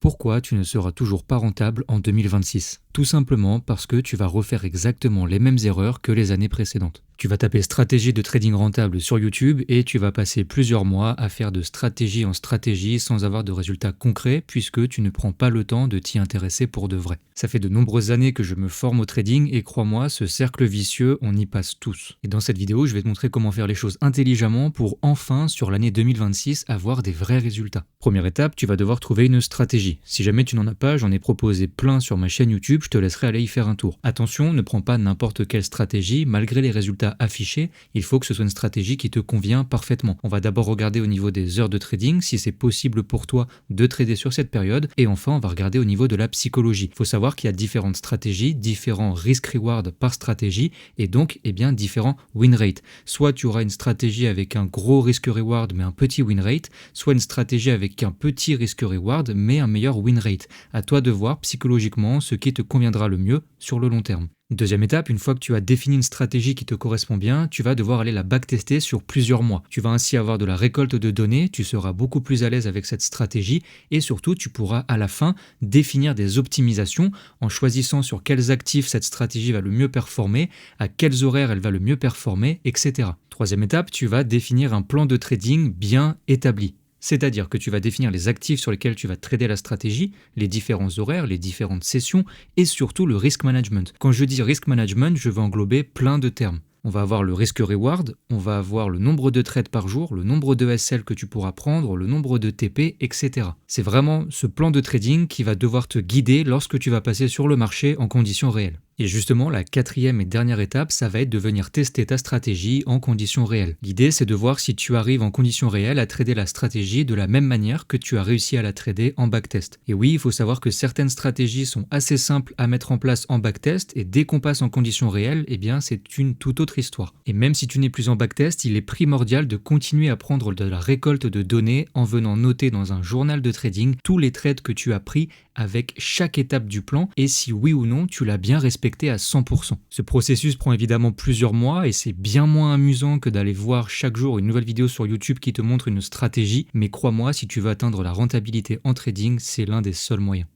Pourquoi tu ne seras toujours pas rentable en 2026? Tout simplement parce que tu vas refaire exactement les mêmes erreurs que les années précédentes. Tu vas taper stratégie de trading rentable sur YouTube et tu vas passer plusieurs mois à faire de stratégie en stratégie sans avoir de résultats concrets puisque tu ne prends pas le temps de t'y intéresser pour de vrai. Ça fait de nombreuses années que je me forme au trading et crois-moi, ce cercle vicieux, on y passe tous. Et dans cette vidéo, je vais te montrer comment faire les choses intelligemment pour enfin, sur l'année 2026, avoir des vrais résultats. Première étape, tu vas devoir trouver une stratégie. Si jamais tu n'en as pas, j'en ai proposé plein sur ma chaîne YouTube, je te laisserai aller y faire un tour. Attention, ne prends pas n'importe quelle stratégie, malgré les résultats affichés, il faut que ce soit une stratégie qui te convient parfaitement. On va d'abord regarder au niveau des heures de trading, si c'est possible pour toi de trader sur cette période, et enfin on va regarder au niveau de la psychologie. Il faut savoir qu'il y a différentes stratégies, différents risk-reward par stratégie, et donc différents win rates. Soit tu auras une stratégie avec un gros risk-reward mais un petit win rate, soit une stratégie avec un petit risk-reward mais un meilleur win rate. À toi de voir psychologiquement ce qui te conviendra le mieux sur le long terme. Deuxième étape, une fois que tu as défini une stratégie qui te correspond bien, tu vas devoir aller la backtester sur plusieurs mois. Tu vas ainsi avoir de la récolte de données, tu seras beaucoup plus à l'aise avec cette stratégie et surtout tu pourras à la fin définir des optimisations en choisissant sur quels actifs cette stratégie va le mieux performer, à quels horaires elle va le mieux performer, etc. Troisième étape, tu vas définir un plan de trading bien établi. C'est-à-dire que tu vas définir les actifs sur lesquels tu vas trader la stratégie, les différents horaires, les différentes sessions et surtout le risk management. Quand je dis risk management, je vais englober plein de termes. On va avoir le risk reward, on va avoir le nombre de trades par jour, le nombre de SL que tu pourras prendre, le nombre de TP, etc. C'est vraiment ce plan de trading qui va devoir te guider lorsque tu vas passer sur le marché en conditions réelles. Et justement, la quatrième et dernière étape, ça va être de venir tester ta stratégie en conditions réelles. L'idée, c'est de voir si tu arrives en conditions réelles à trader la stratégie de la même manière que tu as réussi à la trader en backtest. Et oui, il faut savoir que certaines stratégies sont assez simples à mettre en place en backtest et dès qu'on passe en conditions réelles, c'est une toute autre histoire. Et même si tu n'es plus en backtest, il est primordial de continuer à prendre de la récolte de données en venant noter dans un journal de trading tous les trades que tu as pris avec chaque étape du plan et si oui ou non tu l'as bien respecté à 100%. Ce processus prend évidemment plusieurs mois et c'est bien moins amusant que d'aller voir chaque jour une nouvelle vidéo sur YouTube qui te montre une stratégie, mais crois-moi, si tu veux atteindre la rentabilité en trading, c'est l'un des seuls moyens.